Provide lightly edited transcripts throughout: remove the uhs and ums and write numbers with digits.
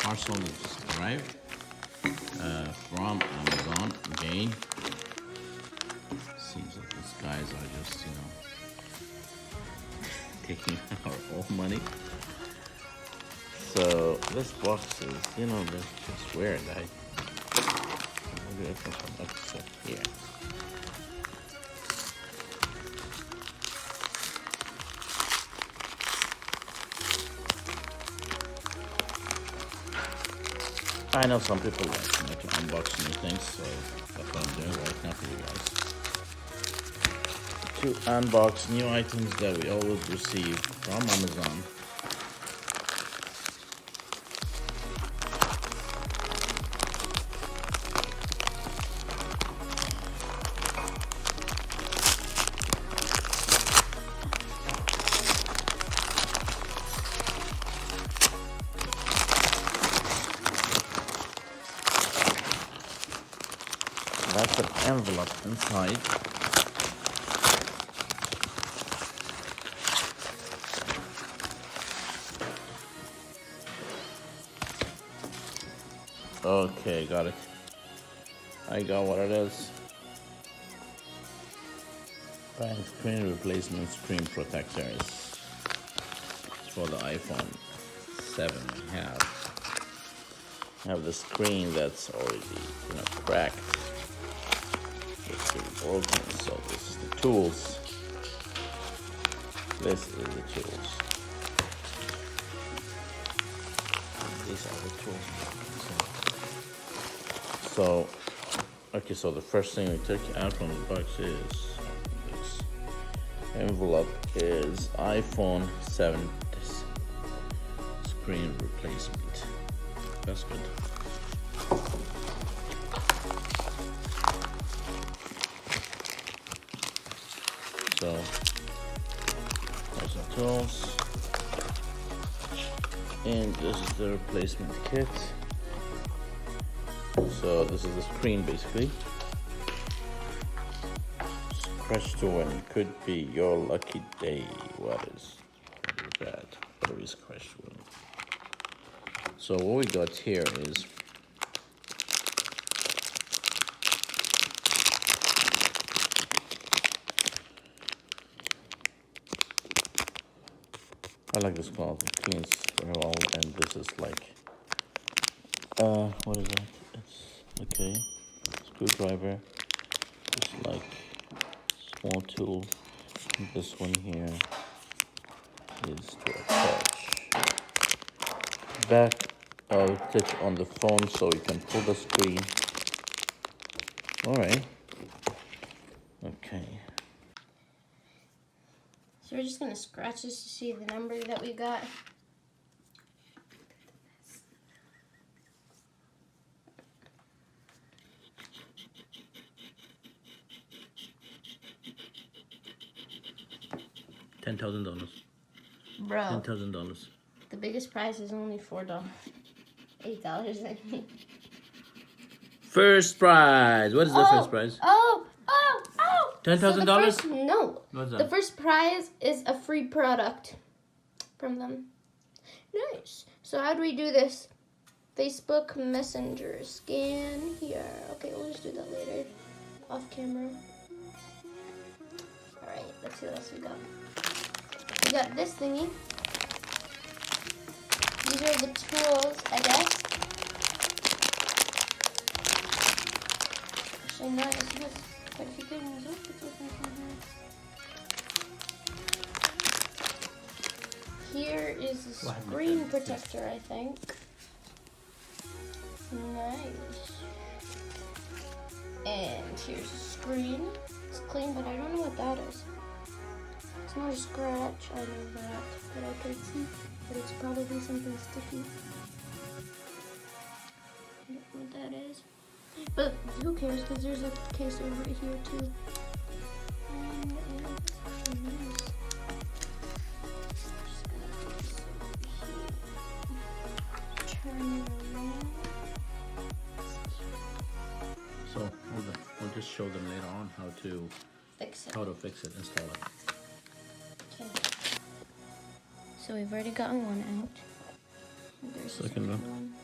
parcel is arrived from Amazon again. Seems like these guys are just, taking our own money. So this box is, that's just weird. Maybe I can come up to here. I know some people like to unbox new things, so that's what I'm doing right now for you guys. To unbox new items that we always receive from Amazon. That's an envelope inside. Okay, got it. I got what it is. Buying screen replacement screen protectors. It's for the iPhone 7 I have the screen that's already cracked. It's broken, so this is the tools. This is the tools. These are the tools. So, okay, so the first thing we took out from the box is this envelope is iPhone 7 screen replacement. That's good. So, there's the tools. And this is the replacement kit. So this is the screen basically. Scratch to win could be your lucky day. What is that? What is scratch to win? So what we got here is I like this cloth. It cleans very well, and this is like what is that? It's okay. Screwdriver. It's like small tool. This one here is to attach. Back of it on the phone so you can pull the screen. Alright. Okay. So we're just gonna scratch this to see the number that we got. $10,000. Bro. $10,000. The biggest prize is only $4. $8, I think. First prize. What is the first prize? Oh! $10,000? No. What's that? The first prize is a free product from them. Nice. So how do we do this? Facebook Messenger. Scan here. Okay, we'll just do that later. Off camera. Alright, let's see what else we got. We got this thingy. These are the tools, I guess. Actually, no, this has quite a few good ones. Let's open from here. Here is the screen protector, I think. Nice. And here's the screen. It's clean, but I don't know what that is. It's not a scratch, I know that I can see, but it's probably something sticky. I don't know what that is. But who cares, because there's a case over here too. And it's actually nice. Just gonna turn it around. So we'll just show them later on how to Fix it. Install it. Okay. So we've already gotten one out. There's the Second one.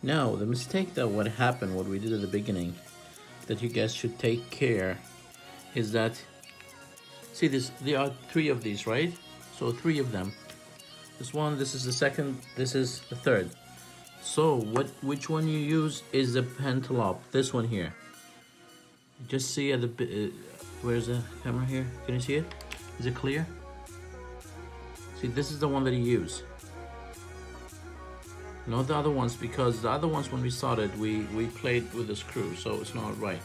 Now, the mistake that what happened, what we did at the beginning, that you guys should take care, is that, see this, there are 3 of these, right? So 3 of them. This one, this is the second, this is the third. So which one you use is the pentalop, this one here. Just see at the, where's the camera here? Can you see it? Is it clear? See, this is the one that you use. Not the other ones, because the other ones when we started, we played with the screw, so it's not right.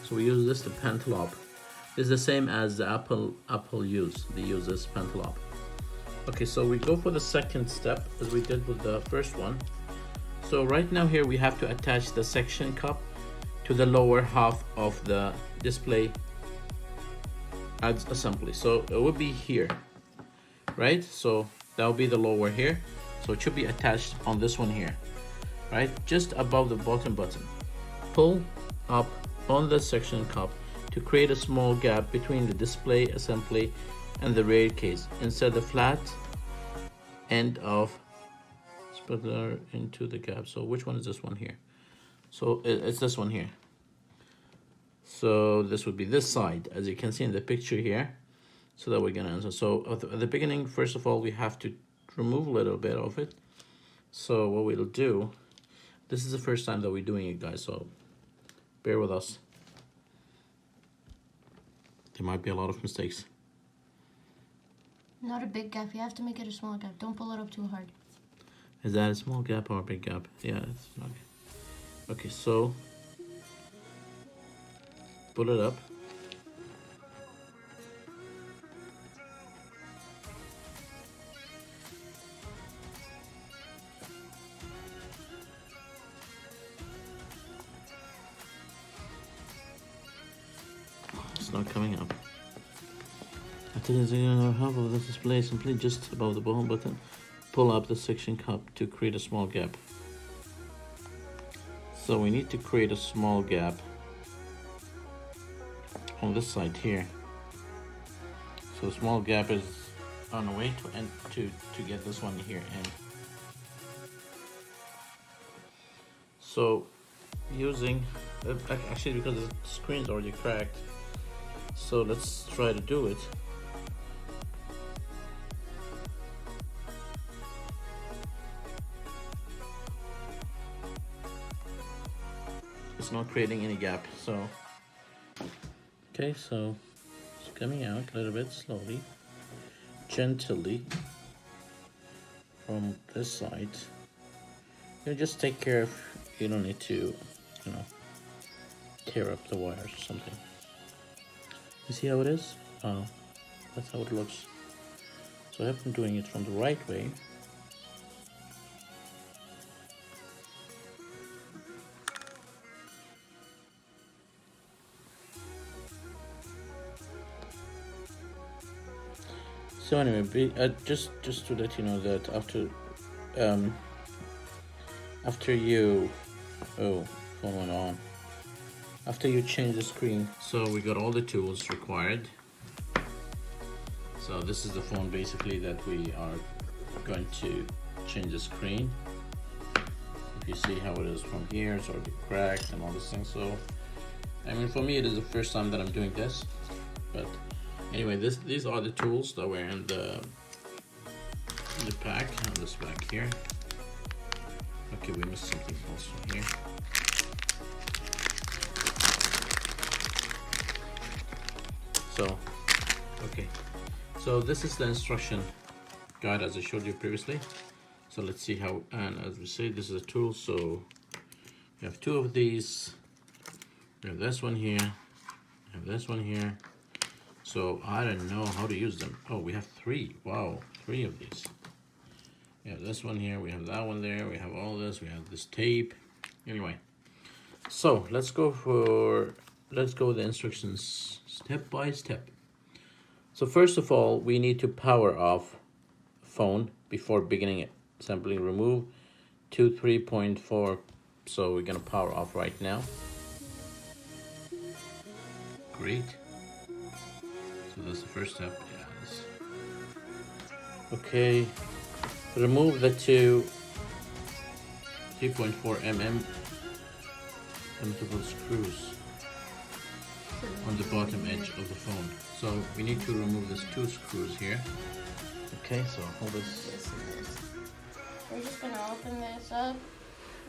So we use this, the pentalop. It's the same as the Apple use. They use this pentalop. Okay, so we go for the second step as we did with the first one. So right now here we have to attach the suction cup to the lower half of the display assembly. So it would be here, right? So that will be the lower here. So it should be attached on this one here, right? Just above the bottom button. Pull up on the suction cup to create a small gap between the display assembly and the rear case. Insert the flat end of splitter into the gap. So which one is this one here? So it's this one here. So this would be this side, as you can see in the picture here. So that we're gonna answer. So at the beginning, first of all, we have to remove a little bit of it. So what we'll do, this is the first time that we're doing it, guys, so bear with us. There might be a lot of mistakes. Not a big gap. You have to make it a small gap. Don't pull it up too hard. Is that a small gap or a big gap? Yeah, it's not. Okay, so pull it up. It's not coming up. After the half of the display, simply just above the bottom button, pull up the suction cup to create a small gap. So we need to create a small gap on this side here. So the small gap is on the way to get this one here in. So using, actually because the screen's already cracked, so let's try to do it. It's not creating any gap, so okay, so it's coming out a little bit slowly, gently from this side. You just take care of, you don't need to, tear up the wires or something. You see how it is? That's how it looks. So I have been doing it from the right way. So anyway, just to let you know that after you, oh, phone went on. After you change the screen, so we got all the tools required. So this is the phone basically that we are going to change the screen. If you see how it is from here, it's already cracked and all these things. So, I mean, for me, it is the first time that I'm doing this, but anyway, these are the tools that were in the pack. On this back here. Okay, we missed something also here. So, okay. So this is the instruction guide as I showed you previously. So let's see how, and as we say, this is a tool. So we have 2 of these. We have this one here. We have this one here. So I don't know how to use them. Oh, we have 3. Wow, 3 of these. We have this one here. We have that one there. We have all this. We have this tape. Anyway, so let's go with the instructions step by step. So first of all, we need to power off phone before beginning assembling. Remove 3.4. So we're gonna power off right now. Great. So that's the first step. Yes. Okay. Remove the 2 3.4 mm emittable screws on the bottom edge of the phone. So we need to remove these 2 screws here. Okay, so hold this. This and this. We're just gonna open this up.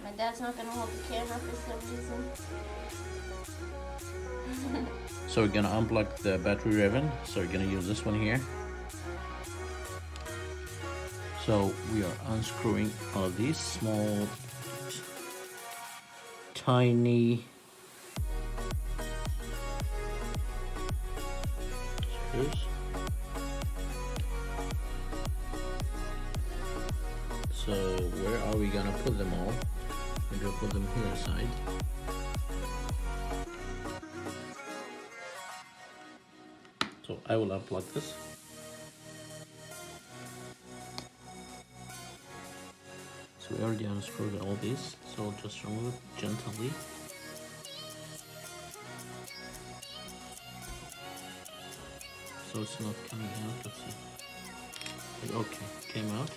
My dad's not gonna hold the camera for some reason. So we're gonna unplug the battery ribbon. So we're gonna use this one here. So we are unscrewing all of these small, tiny screws. So where are we gonna put them all? Maybe I'll put them here aside. So I will unplug this. So we already unscrewed all these, so I'll just remove it gently. So it's not coming out, let's see. Okay, came out.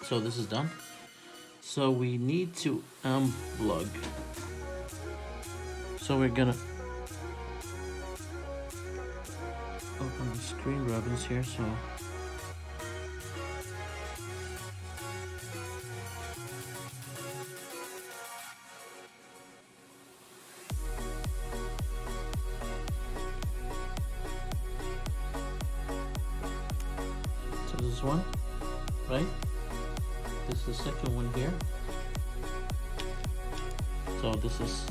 So this is done. So we need to unplug. So we're gonna open the screen ribbons here, so this is one, right? This is the second one here. So this is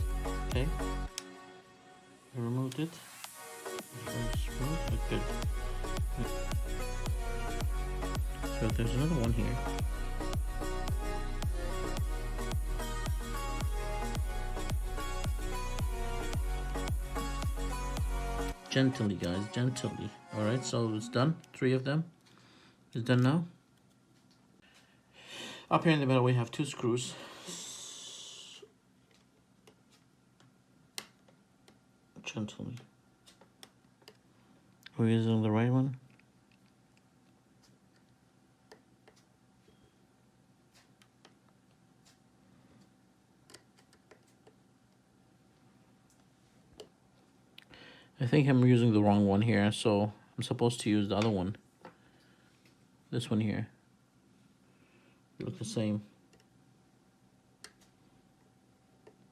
okay. I removed it. Good. So there's another one here. Gently, guys, gently. All right, so it's done. 3 of them. It's done now. Up here in the middle, we have 2 screws. Gently. Are we using the right one? I think I'm using the wrong one here, so I'm supposed to use the other one. This one here. They look the same,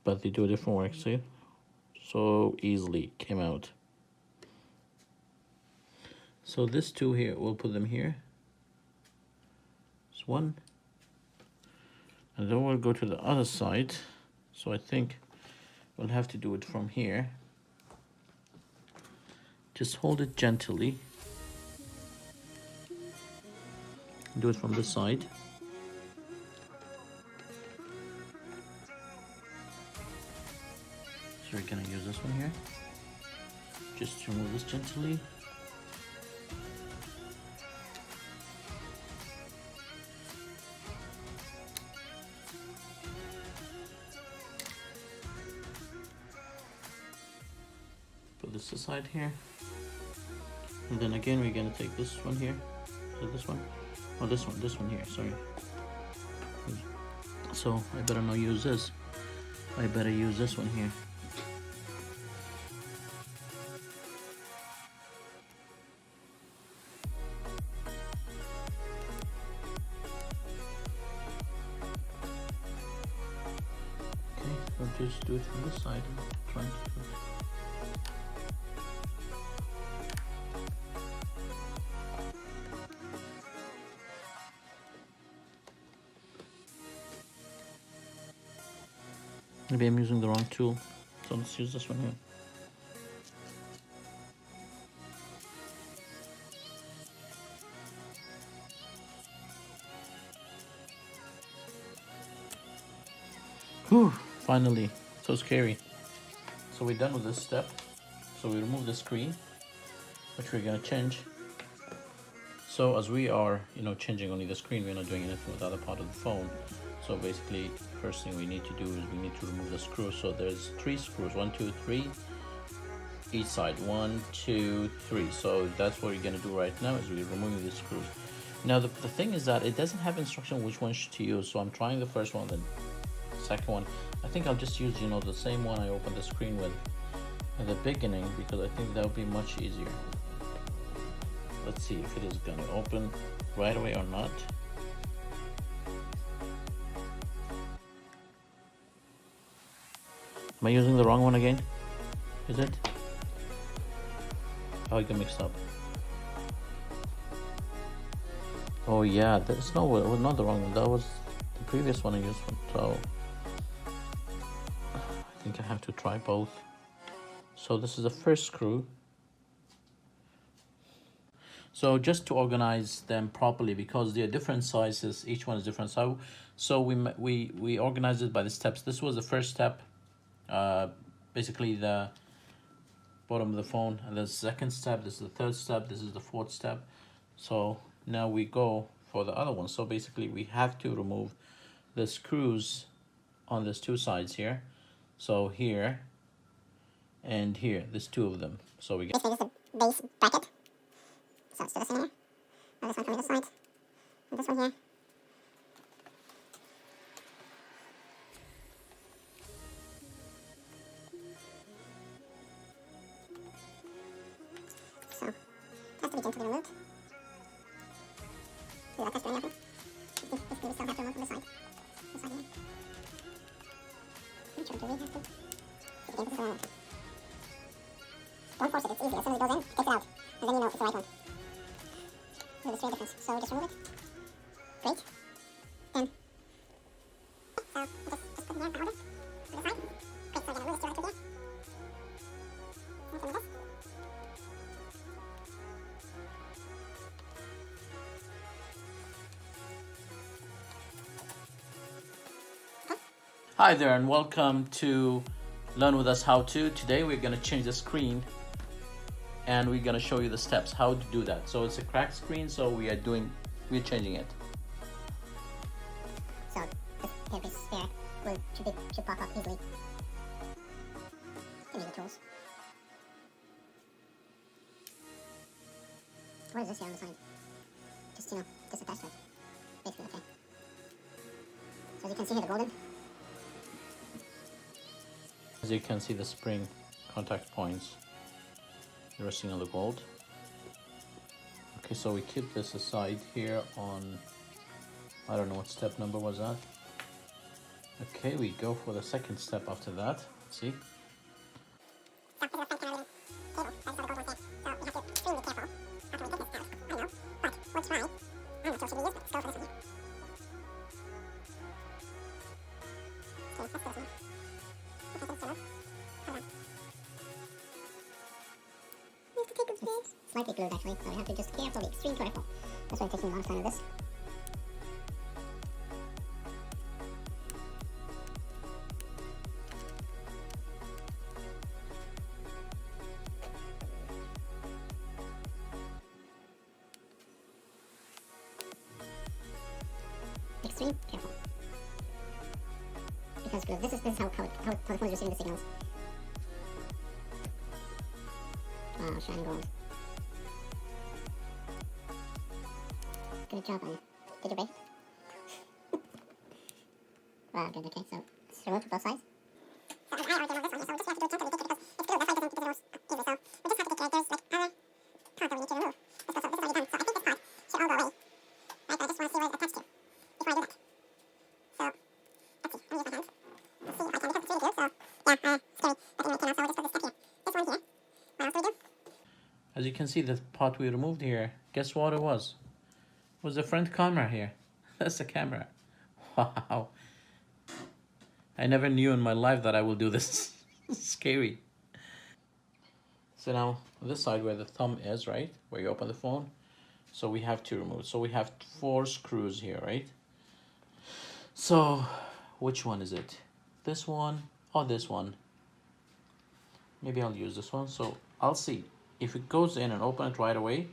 but they do a different work, see? So easily came out. So this 2 here, we'll put them here. It's 1. And then we'll go to the other side. So I think we'll have to do it from here. Just hold it gently. Do it from this side. So we're gonna use this one here. Just remove this gently. Put this aside here. And then again, we're gonna take this one here. So this one? Oh, this one here, sorry. So I better not use this. I better use this one here. Okay, I'll just do it from this side. I'm trying to do it. Maybe I'm using the wrong tool, so let's use this one here. Whew, finally, so scary. So we're done with this step. So we remove the screen, which we're gonna change. So as we are, changing only the screen, we're not doing anything with the other part of the phone. So basically, first thing we need to do is we need to remove the screws. So there's 3 screws, 1, 2, 3, each side. 1, 2, 3. So that's what we're gonna do right now, is we're removing these screws. Now the thing is that it doesn't have instruction which one to use, so I'm trying the first one, then the second one. I think I'll just use, you know, the same one I opened the screen with in the beginning, because I think that would be much easier. Let's see if it is gonna open right away or not. Am I using the wrong one again? Is it? Oh, I got mixed up. Oh yeah, that's no, it was not the wrong one. That was the previous one I used. So I think I have to try both. So this is the first screw. So just to organize them properly, because they're different sizes, each one is different. So we organized it by the steps. This was the first step, basically the bottom of the phone, and the second step. This is the third step. This is the fourth step. So now we go for the other one. So basically we have to remove the screws on these two sides here. So here and here, there's two of them. So we get basically just a base bracket. So let's do this in here. Now this one coming this side. And this one here. So it has to be gently removed. See that texture in the basically we still have to remove from this side. This side here. Which one do we have to? So again, this is the wrong one. Don't force it, it's easy. As soon as it goes in, it takes it out. And then you know it's the right one. There's a straight difference. So just remove it. Great. Then. So just put it here in powder. To the side. Great, so we're gonna move this two right through here. And remove this. Hi there and welcome to Learn With Us How To. Today we're going to change the screen and we're going to show you the steps how to do that. So it's a cracked screen, so we're changing it. So this hairpiece here should pop up easily. Give me the tools. What is this here on the side? Just, you know, disattach it. Basically, okay. So as you can see here, the golden. As you can see, the spring contact points resting on the gold. Okay, so we keep this aside here on, I don't know what step number was that. Okay, we go for the second step after that. Let's see. Slightly glued actually, so we have to just carefully, extremely careful. That's why it takes me a long time with this. Extreme careful. Because this is how the phone is receiving the signals. Wow, shining gold. Good job on you. Did you bake? Wow, good, okay, so it's removed from both sides. So I already removed this one, so we just have to do it gently because it's glued, that's why it doesn't remove easily. So we just have to take care, there's like other part that we need to remove. So this is already done, so I think this part should all go away. Right, but I just want to see where it's attached to before I do that. So, let's see, I'm gonna use my hand. Let's see if I can, because it's really glued, so yeah, scary that the image came out, so I'll just put this step here. This one here. What else do we do? As you can see, the part we removed here, guess what it was? It was the front camera here. That's the camera. Wow. I never knew in my life that I will do this. Scary. So now, this side where the thumb is, right? Where you open the phone. So we have to remove. So we have 4 screws here, right? So, which one is it? This one or this one? Maybe I'll use this one. So, I'll see. If it goes in and open it right away,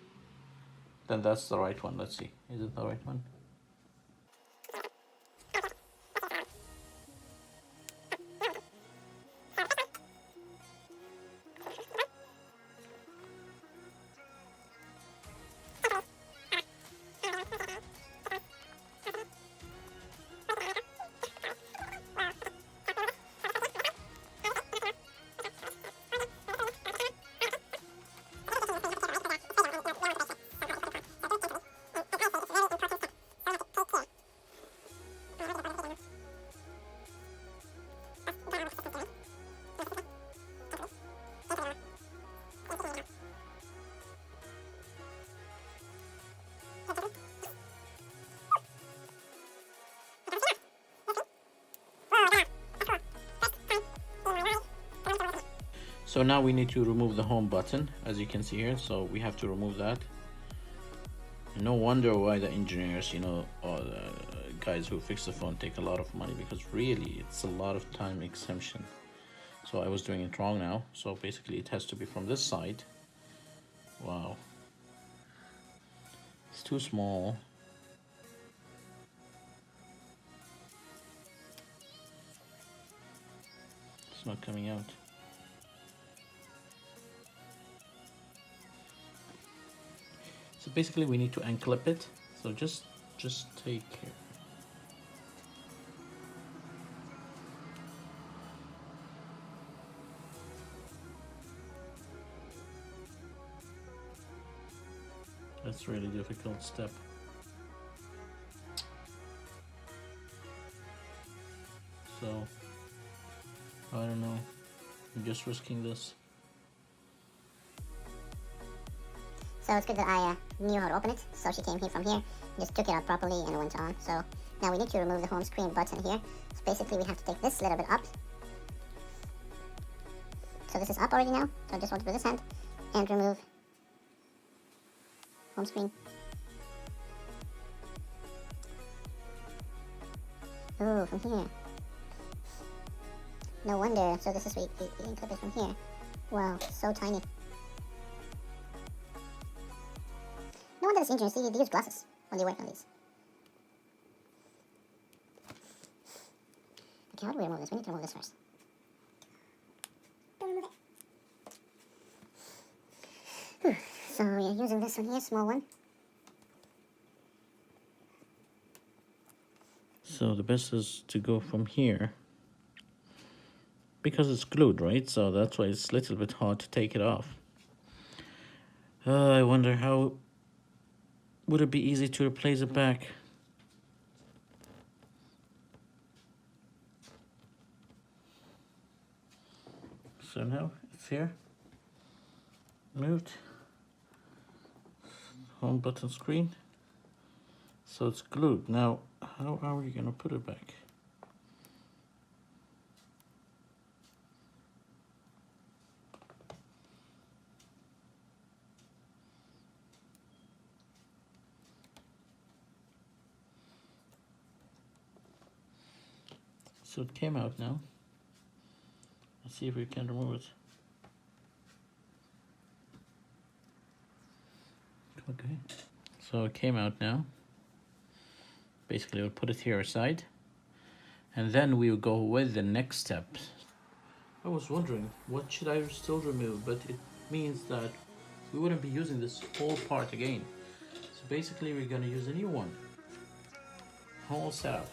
then that's the right one. Let's see. Is it the right one? So now we need to remove the home button, as you can see here. So we have to remove that. No wonder why the engineers, you know, or the guys who fix the phone take a lot of money, because really it's a lot of time exemption. So I was doing it wrong now. So basically it has to be from this side. Wow. It's too small. It's not coming out. So basically we need to unclip it. So just take care. That's really difficult step. So I don't know. I'm just risking this. So it's good that I knew how to open it. So she came here from here, just took it out properly and went on. So now we need to remove the home screen button here. So basically we have to take this little bit up. So this is up already now. So I just want to put this hand and remove home screen. Oh, from here. No wonder. So this is we can clip it from here. Wow, so tiny. No wonder this engineers, they use glasses when they work on these. Okay, how do we remove this? We need to remove this first. Don't remove it. Whew. So we are using this one here, small one. So the best is to go from here, because it's glued, right? So that's why it's a little bit hard to take it off. I wonder how would it be easy to replace it back. So now it's here, moved, home button screen. So it's glued. Now, how are we gonna put it back? So it came out now. Let's see if we can remove it. Okay, so it came out now. Basically, we'll put it here aside, and then we'll go with the next step. I was wondering, what should I still remove? But it means that we wouldn't be using this whole part again. So basically, we're gonna use a new one. Whole setup.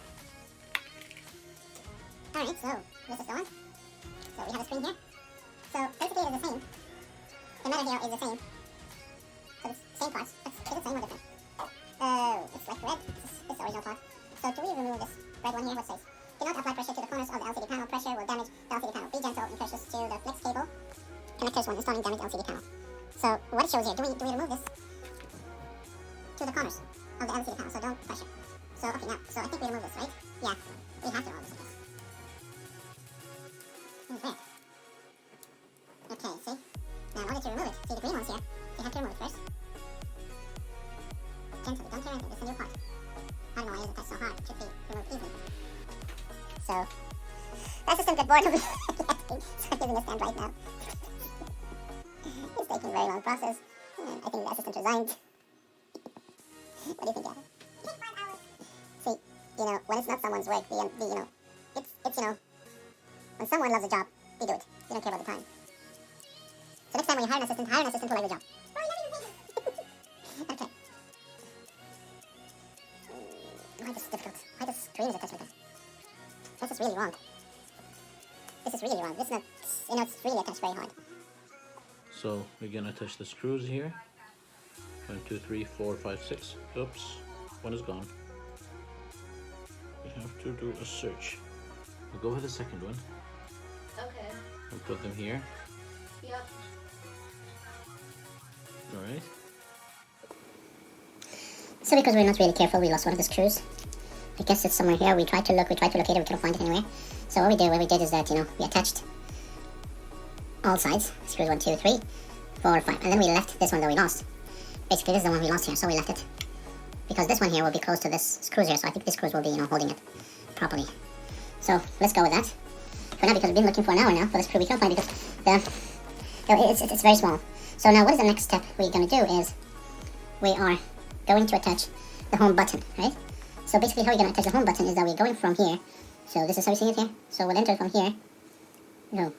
Alright, so this is the one. So we have a screen here. So basically it is the same. The matter here is the same. So it's same parts. Is it same or different? Oh, it's like red. This is the original part. So to remove this red one here, what says? Do not apply pressure to the corners of the LCD panel. Pressure will damage the LCD panel. Be gentle and precious to the flex cable. Connectors when installing damaged LCD panel. So what it shows here, do we remove this to the corners of the LCD panel? So don't pressure. So okay, now, so I think we remove this, right? Yeah, we have to remove this, I guess. There. Okay, see? Now in order to remove it, see the green ones here, you have to remove it first. Gently, don't tear anything, this is a new part. I don't know why it is attached so hard, it should be removed easily. So, that's just some good board of me. So I'm using the stand right now. It's taking a very long process. I think the assistant resigned. What do you think, Gavin? See, you know, when it's not someone's work, you know, it's you know, when someone loves a job, they do it. You don't care about the time. So next time when you hire an assistant who likes the job. Okay. Why this is difficult? Why the screen is attached like that? This is really wrong. This is really wrong. This is not, you know, it's really attached very hard. So we're gonna attach the screws here. 1, 2, 3, 4, 5, 6. Oops, one is gone. We have to do a search. We'll go with the second one. Okay. We'll put them here. Yep. Alright. So because we're not really careful, we lost one of the screws. I guess it's somewhere here. We tried to locate it, we couldn't find it anywhere. So what we did is that, you know, we attached all sides. Screws 1, 2, 3, 4, 5. And then we left this one that we lost. Basically, this is the one we lost here, so we left it. Because this one here will be close to this screws here, so I think these screws will be, holding it properly. So let's go with that. For now, because we've been looking for an hour now for this screw, we can't find it because it's very small. So now what is the next step we're going to do is we are going to attach the home button, right? So basically how we're going to attach the home button is that we're going from here. So this is how you see it here. So we'll enter it from here. Go.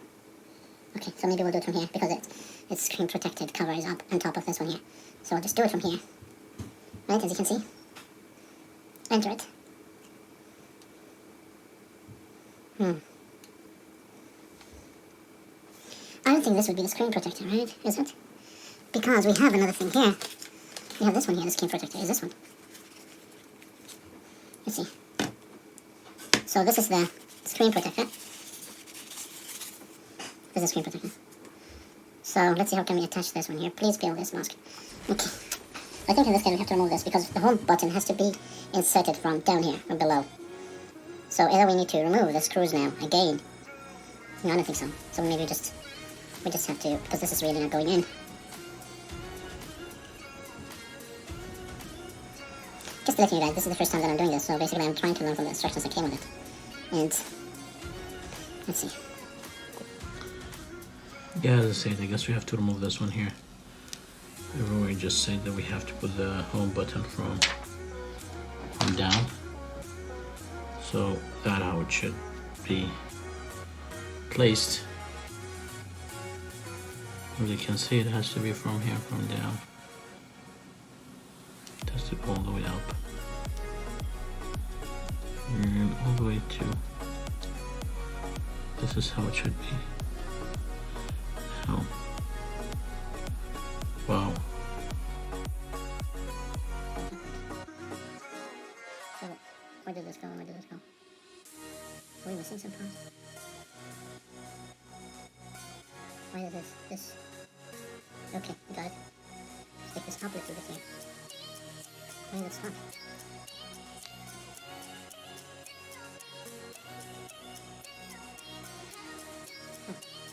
Okay, so maybe we'll do it from here because it's screen protected cover is up on top of this one here. So we'll just do it from here. Right, as you can see. Enter it. I don't think this would be the screen protector, right? Is it? Because we have another thing here. We have this one here, the screen protector. Is this one? Let's see. So this is the screen protector. This is the screen protector. So let's see how can we attach this one here. Please peel this mask. Okay. I think in this case we have to remove this because the home button has to be inserted from down here, from below. So either we need to remove the screws now again. No, I don't think so. So maybe we just have to, because this is really not going in. Just to let you know guys, this is the first time that I'm doing this, so basically I'm trying to learn from the instructions that came with it. And let's see. Yeah, as I said, I guess we have to remove this one here. Remember we just said that we have to put the home button from down. So that's how it should be placed. As you can see, it has to be from here, from down. It has to go all the way up. And all the way to... This is how it should be. Oh. Wow. So, where did this go? Where did this go? Are we missing some parts? Why is this? Okay, we got it. Stick this up, let's do this here. Why is it stuck?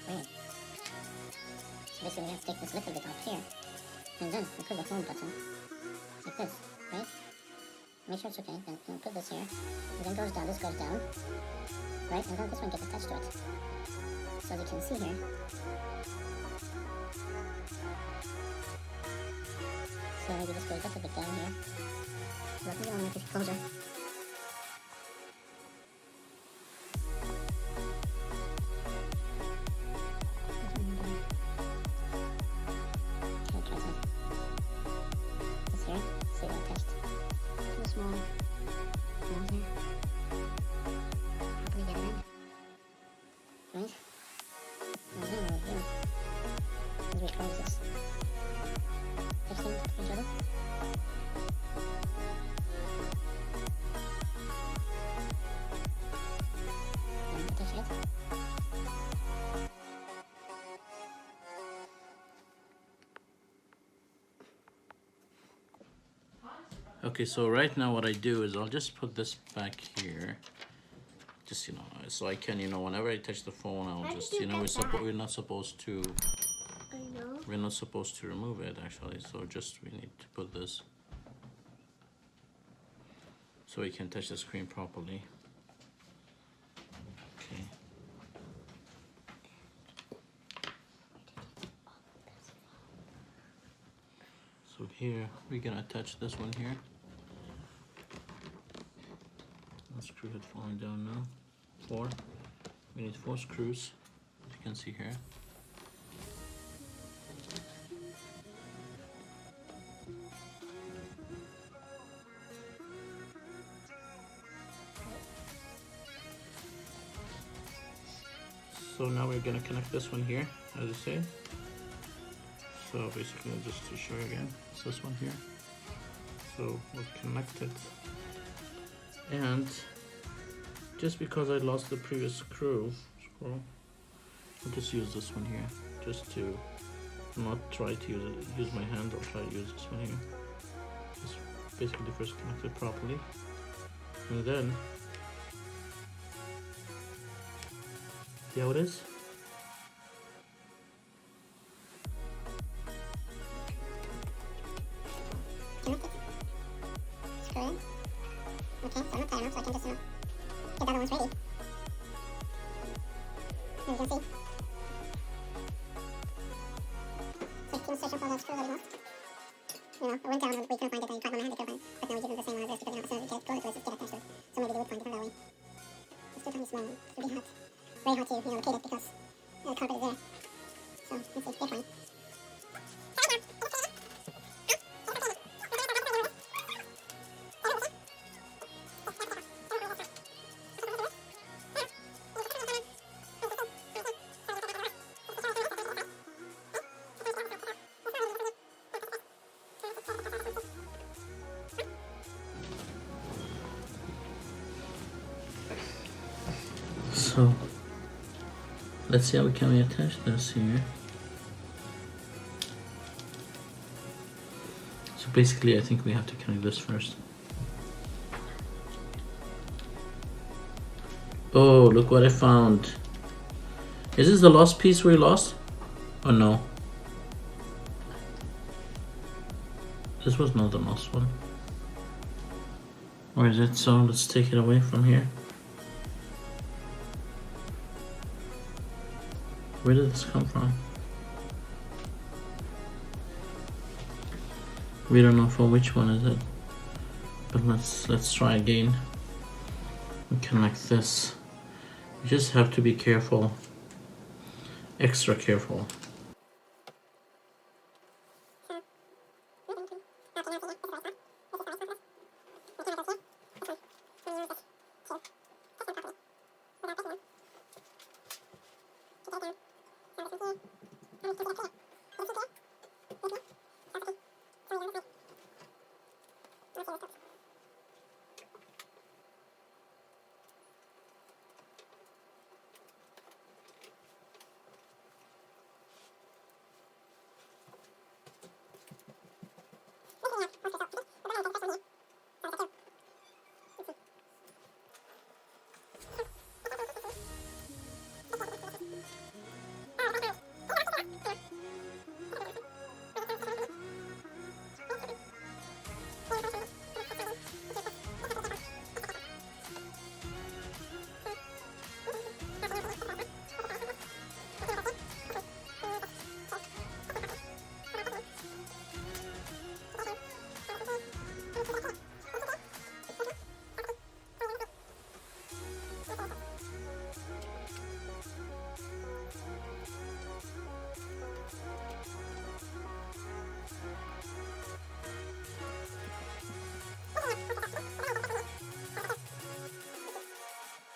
Weird. So basically we have to take this little bit off here, and then we put the home button, like this, right? Make sure it's okay, then we put this here, and then goes down, this goes down, right? And then this one gets attached to it. So as you can see here, so maybe this goes just a bit down here. So I think I want to make it closer. Okay, so right now what I do is I'll just put this back here. Just, so I can, whenever I touch the phone, I'll just, we're not supposed to... I know. We're not supposed to remove it, actually. So just, we need to put this so we can touch the screen properly. Okay. So here, we're gonna attach this one here. The screw head falling down now. 4. We need 4 screws, as you can see here. So now we're gonna connect this one here, as you say. So basically, just to show you again, it's this one here. So we'll connect it. And just because I lost the previous screw, I'll just use this one here, just to not try to use my hand. I'll try to use this one here. Just basically first connect it properly, and then see how it is. put it in. Okay, so I'm not tired enough, so I can just, get the other ones ready. As you can see. So if you search for that screw that we lost. I went down and we couldn't find it, and tried on my hand, they couldn't find it. But now we give them the same one as this because, as soon as we get it, go to it, just get attached to it. So maybe they would find it from that way. It's still kind of small. It's really hard. Very hard to, locate it because the carpet is there. So, let's see, they're fine. So let's see how we can attach this here. So basically I think we have to connect this first. Oh, look what I found. Is this the last piece we lost? Oh no. This was not the last one. Or is it? So let's take it away from here. Where did this come from? We don't know for which one is it. But let's try again. We connect this. You just have to be careful. Extra careful.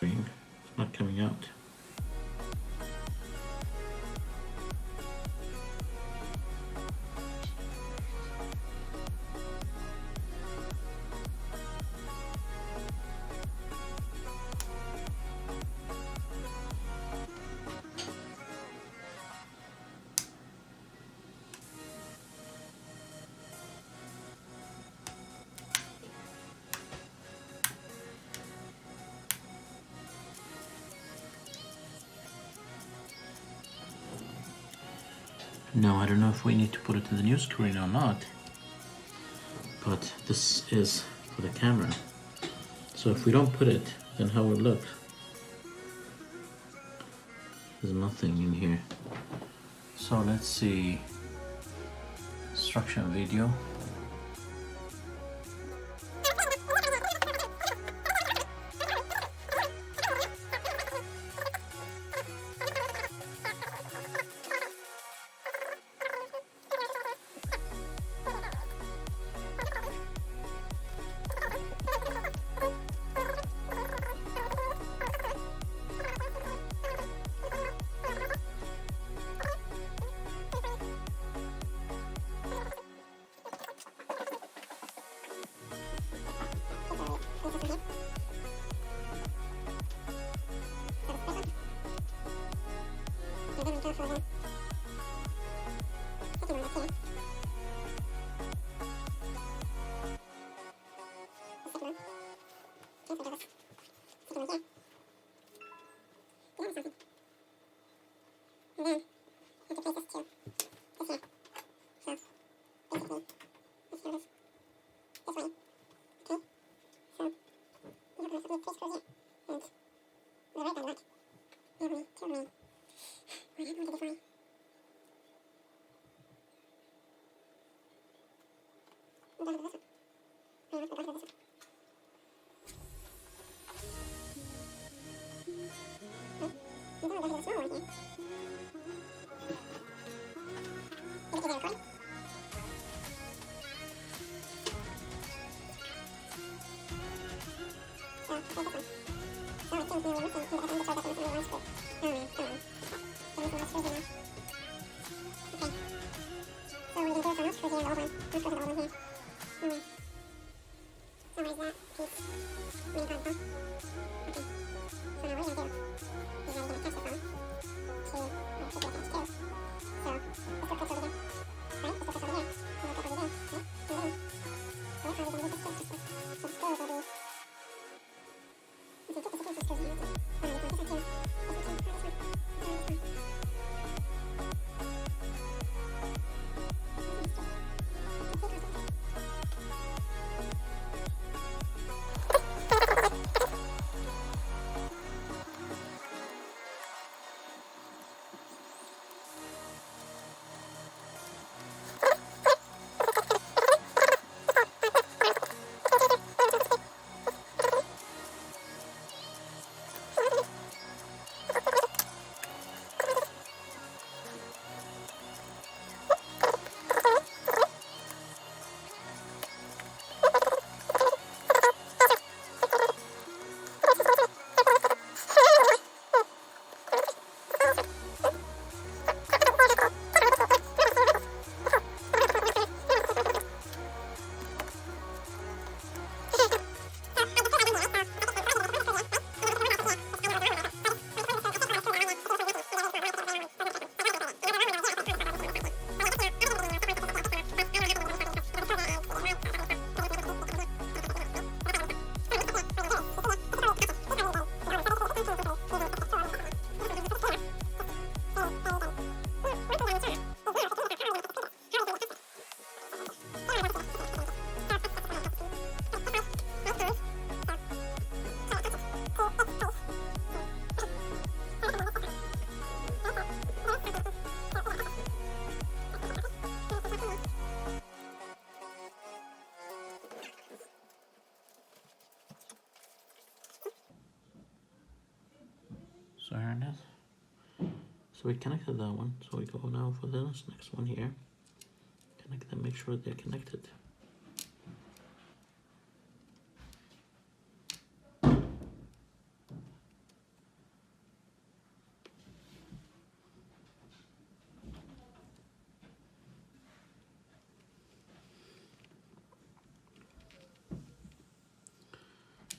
It's not coming out. Now I don't know if we need to put it in the new screen or not, but this is for the camera. So if we don't put it, then how will it look? There's nothing in here. So let's see. Instruction video. need three screws here. And the right band back. I have only two remain. What did you do for me? I'm done with this one. I have to go to this one. I'm done with the small one here. Is it recording? So, let's take this one. Oh, it seems we were missing. I think the that's missing one screw. Oh man, come on. There missing one screws in there. Okay. So we're gonna do it for no screws here in the old one. No screws in the old one here. Oh man. So where's that piece? Main console. Okay. So now what are you gonna do? You're gonna attach this one to, well, it should be attached too. So, this will clip over there. Right? This will clip over there. And it'll clip over there. Right? And then, so which one are we gonna use the screws for? So the screws will be, you can get the screws in here. Oh no, this one too. This one too. Oh, this one. Oh, this one. So here it is. So we connected that one. So we go now for this next one here. Connect them, make sure they're connected.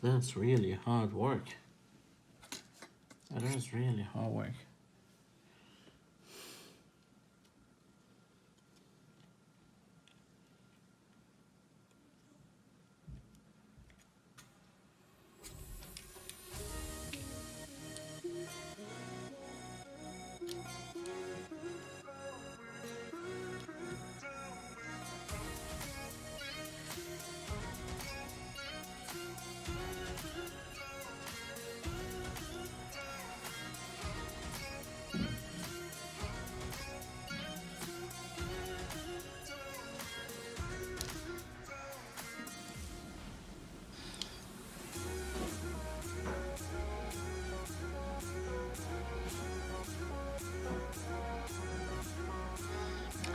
That's really hard work. That is really hard work.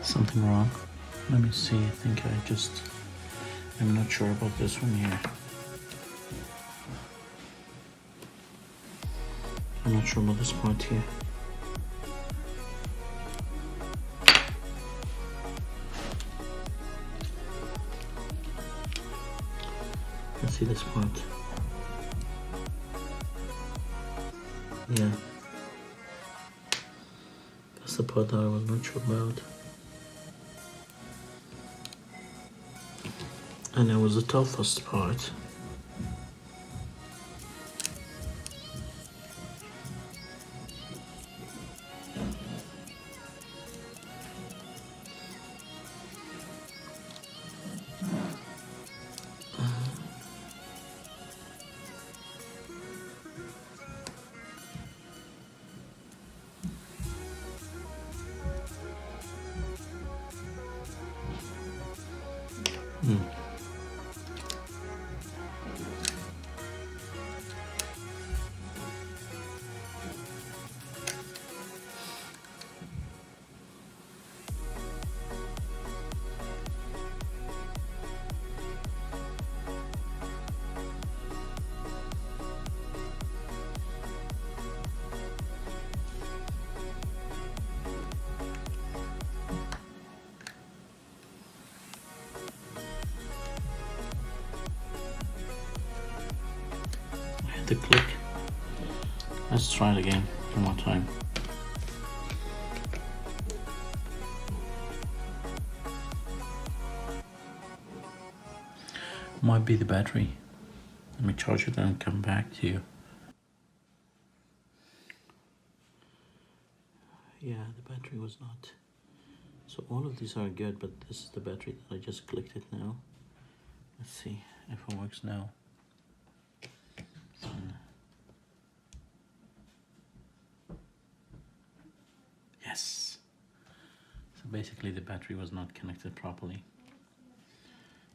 Something wrong. Let me see. I think I'm not sure about this one here. I'm not sure about this part here. Let's see this part. Yeah. That's the part that I was not sure about. And it was the toughest part. the click. Let's try it again one more time. Might be the battery. Let me charge it and come back to you. Yeah, the battery was not. So all of these are good, but this is the battery that I just clicked it now. Let's see if it works now. Yes. So basically the battery was not connected properly.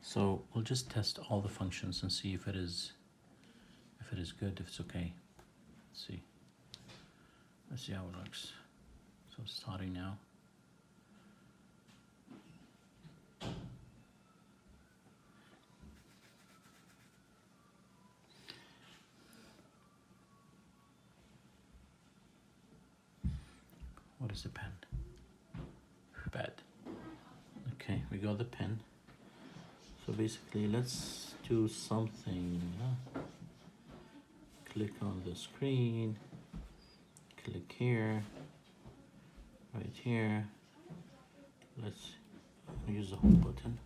So we'll just test all the functions and see if it is good, if it's okay. Let's see. Let's see how it looks. So it's starting now. What is the pen? Bad. Okay, we got the pen. So basically, let's do something. Click on the screen. Click here. Right here. Let's use the home button.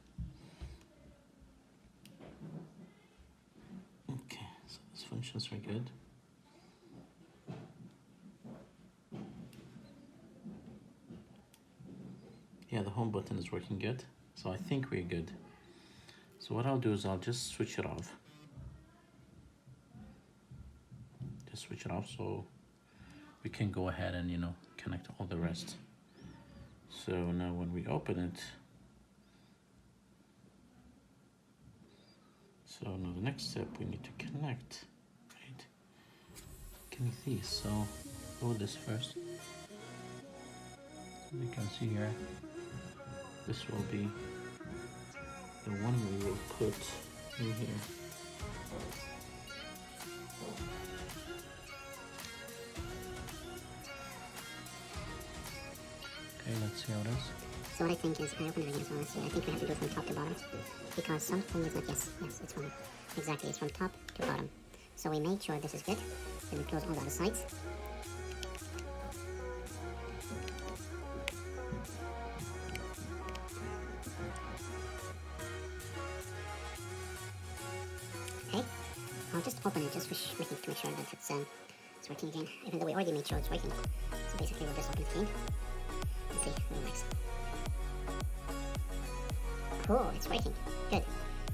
Okay, so these functions are good. Yeah, the home button is working good. So I think we're good. So what I'll do is I'll just switch it off. Just switch it off so we can go ahead and, connect all the rest. So now when we open it, so now the next step, we need to connect, right? Connect these, so go with this first. As you can see here, this will be the one we will put in here. Okay, let's see how it is. So what I think is, I opened it again, so let's see. I think we have to do it from top to bottom. Because something is not, yes, it's fine. Exactly, it's from top to bottom. So we make sure this is good. Then we close all the other sides. Okay, I'll just open it just to make sure that it's working again. Even though we already made sure it's working. So basically we'll just open it again. Let's see, relax. Cool, it's working. Good.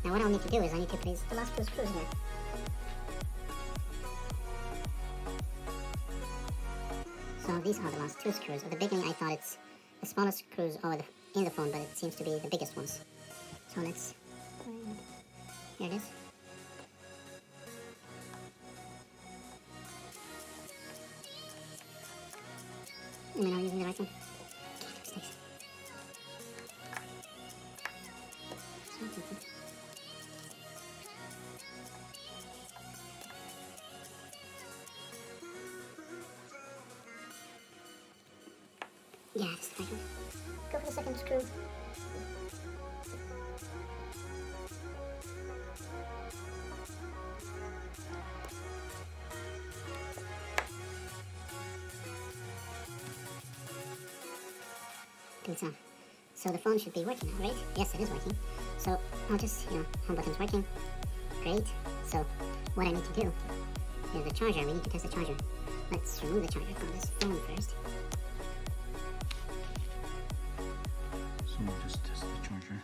Now what I'll need to do is I need to place the last two screws here. So these are the last two screws. At the beginning I thought it's the smallest screws over in the phone, but it seems to be the biggest ones. So let's... Here it is. Am I not using the right one? Yeah, this is the right one. Go for the second screw. Good stuff. So the phone should be working now, right? Yes, it is working. So I'll just, home button's working. Great. So what I need to do is the charger. We need to test the charger. Let's remove the charger from this phone first. So we'll just test the charger.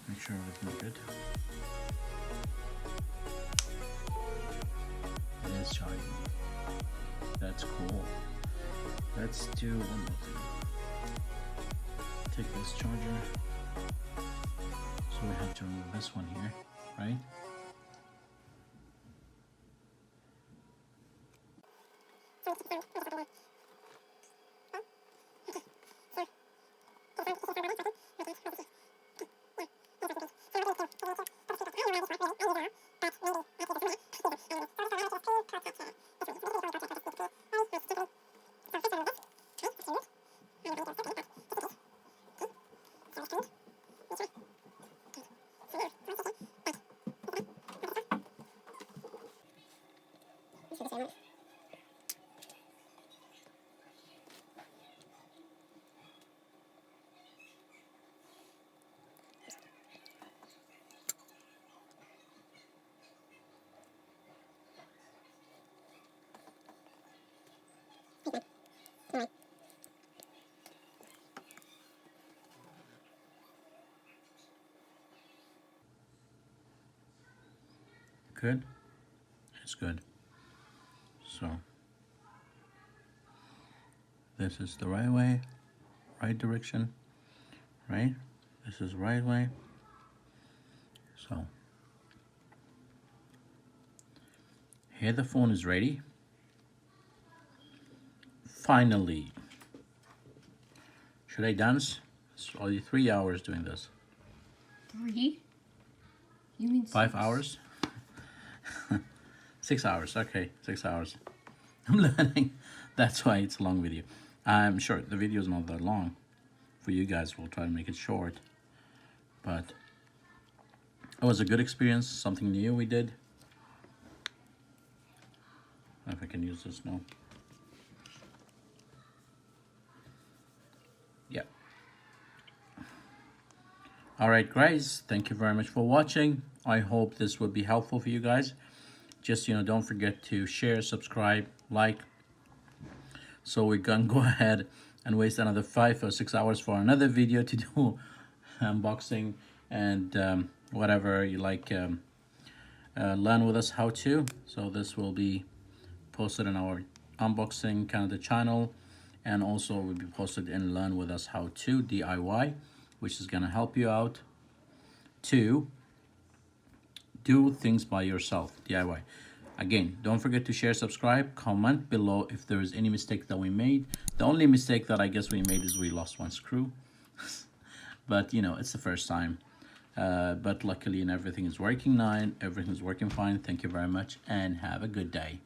Make sure everything's good. It is charging. That's cool. Let's do one more thing. Take this charger. So we have to remove this one here, right? the same way. Good? It's good. So, this is the right way, right direction, right? This is right way. So, here the phone is ready. Finally. Should I dance? It's only 3 hours doing this. 3? You mean 5 6? hours? 6 hours, okay, 6 hours. I'm learning. That's why it's a long video. I'm sure the video is not that long. For you guys, we'll try to make it short. But it was a good experience, something new we did. I don't know if I can use this now. Yeah. Alright guys, thank you very much for watching. I hope this would be helpful for you guys. Just, don't forget to share, subscribe, like, so we can go ahead and waste another 5 or 6 hours for another video to do unboxing and whatever you like, learn with us how to. So this will be posted in our unboxing Canada channel, and also will be posted in learn with us how to DIY, which is going to help you out to do things by yourself, DIY. Again, don't forget to share, subscribe, comment below if there is any mistake that we made. The only mistake that I guess we made is we lost one screw. But, it's the first time. But luckily, everything is working fine. Thank you very much, and have a good day.